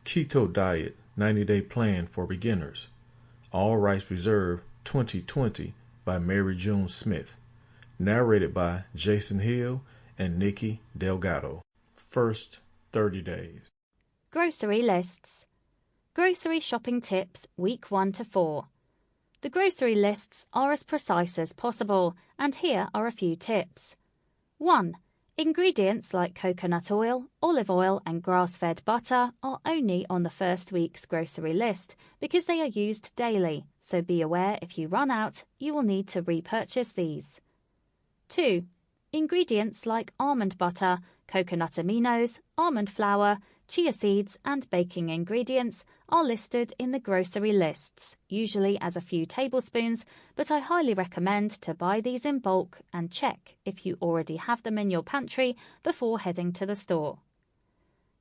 Keto Diet 90-Day Plan for Beginners. All rights reserved 2020 by Mary June Smith. Narrated by Jason Hill and Nikki Delgado. First 30 days. Grocery lists. Grocery shopping tips week 1 to 4. The grocery lists are as precise as possible, and here are a few tips. 1. Ingredients like coconut oil, olive oil and grass-fed butter are only on the first week's grocery list because they are used daily, so be aware if you run out, you will need to repurchase these. 2. Ingredients like almond butter, coconut aminos, almond flour, chia seeds and baking ingredients are listed in the grocery lists, usually as a few tablespoons, but I highly recommend to buy these in bulk and check if you already have them in your pantry before heading to the store.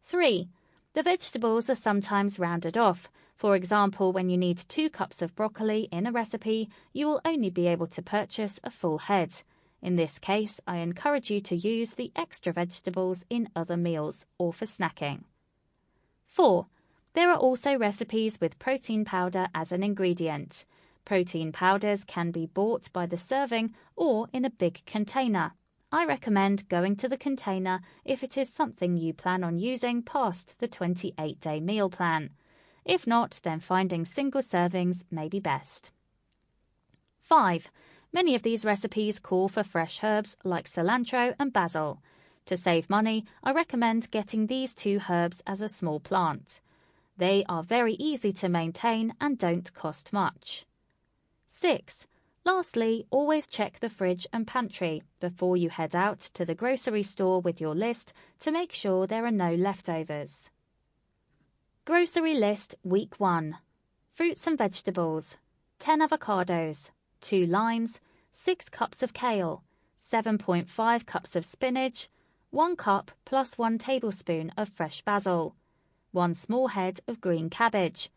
3. The vegetables are sometimes rounded off. For example, when you need 2 cups of broccoli in a recipe, you will only be able to purchase a full head. In this case, I encourage you to use the extra vegetables in other meals or for snacking. 4. There are also recipes with protein powder as an ingredient. Protein powders can be bought by the serving or in a big container. I recommend going to the container if it is something you plan on using past the 28-day meal plan. If not, then finding single servings may be best. 5. Many of these recipes call for fresh herbs like cilantro and basil. To save money, I recommend getting these 2 herbs as a small plant. They are very easy to maintain and don't cost much. 6. Lastly, always check the fridge and pantry before you head out to the grocery store with your list to make sure there are no leftovers. Grocery list week 1. Fruits and vegetables. 10 avocados, 2 limes, 6 cups of kale, 7.5 cups of spinach, 1 cup plus 1 tablespoon of fresh basil, 1 small head of green cabbage,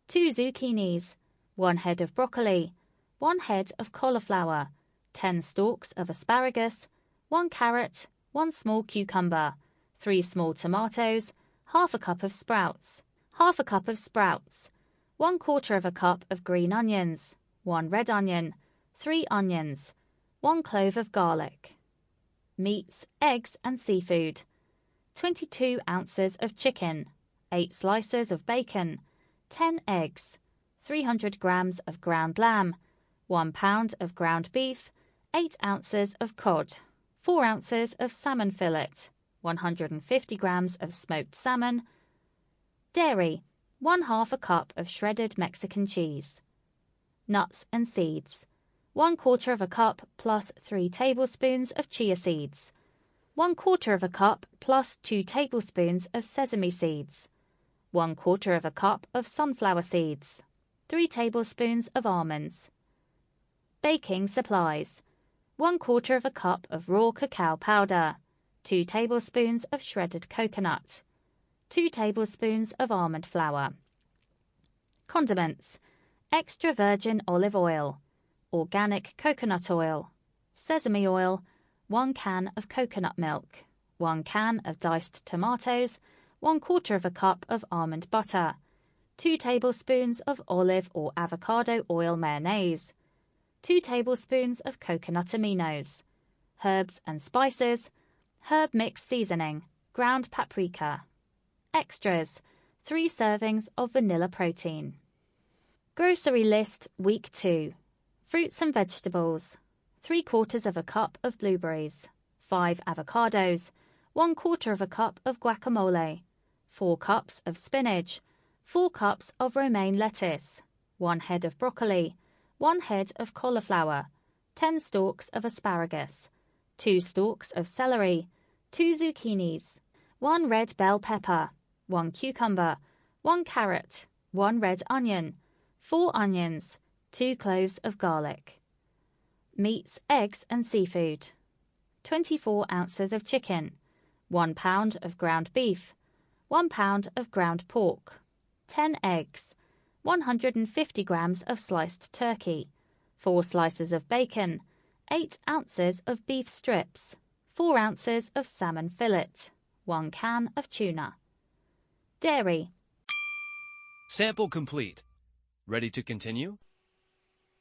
2 zucchinis, 1 head of broccoli, 1 head of cauliflower, 10 stalks of asparagus, 1 carrot, 1 small cucumber, 3 small tomatoes, half a cup of sprouts, 1/4 of a cup of green onions, 1 red onion, 3 onions, 1 clove of garlic. Meats, eggs and seafood. 22 ounces of chicken, 8 slices of bacon, 10 eggs, 300 grams of ground lamb, 1 pound of ground beef, 8 ounces of cod, 4 ounces of salmon fillet, 150 grams of smoked salmon. Dairy, 1/2 a cup of shredded Mexican cheese. Nuts and seeds. 1/4 of a cup plus 3 tablespoons of chia seeds. 1/4 of a cup plus 2 tablespoons of sesame seeds. 1/4 of a cup of sunflower seeds. 3 tablespoons of almonds. Baking supplies. 1/4 of a cup of raw cacao powder. 2 tablespoons of shredded coconut. 2 tablespoons of almond flour. Condiments. Extra virgin olive oil, organic coconut oil, sesame oil, 1 can of coconut milk, 1 can of diced tomatoes, 1/4 of a cup of almond butter, 2 tablespoons of olive or avocado oil mayonnaise, 2 tablespoons of coconut aminos, herbs and spices, herb mix seasoning, ground paprika. Extras, 3 servings of vanilla protein. Grocery list week 2. Fruits and vegetables. 3/4 of a cup of blueberries, 5 avocados, 1/4 of a cup of guacamole, 4 cups of spinach, 4 cups of romaine lettuce, 1 head of broccoli, 1 head of cauliflower, 10 stalks of asparagus, 2 stalks of celery, 2 zucchinis, 1 red bell pepper, 1 cucumber, 1 carrot, 1 red onion, 4 onions, 2 cloves of garlic. Meats, eggs and seafood. 24 ounces of chicken, 1 pound of ground beef, 1 pound of ground pork, 10 eggs, 150 grams of sliced turkey, 4 slices of bacon, 8 ounces of beef strips, 4 ounces of salmon fillet, 1 can of tuna. Dairy, Sample complete. Ready to continue?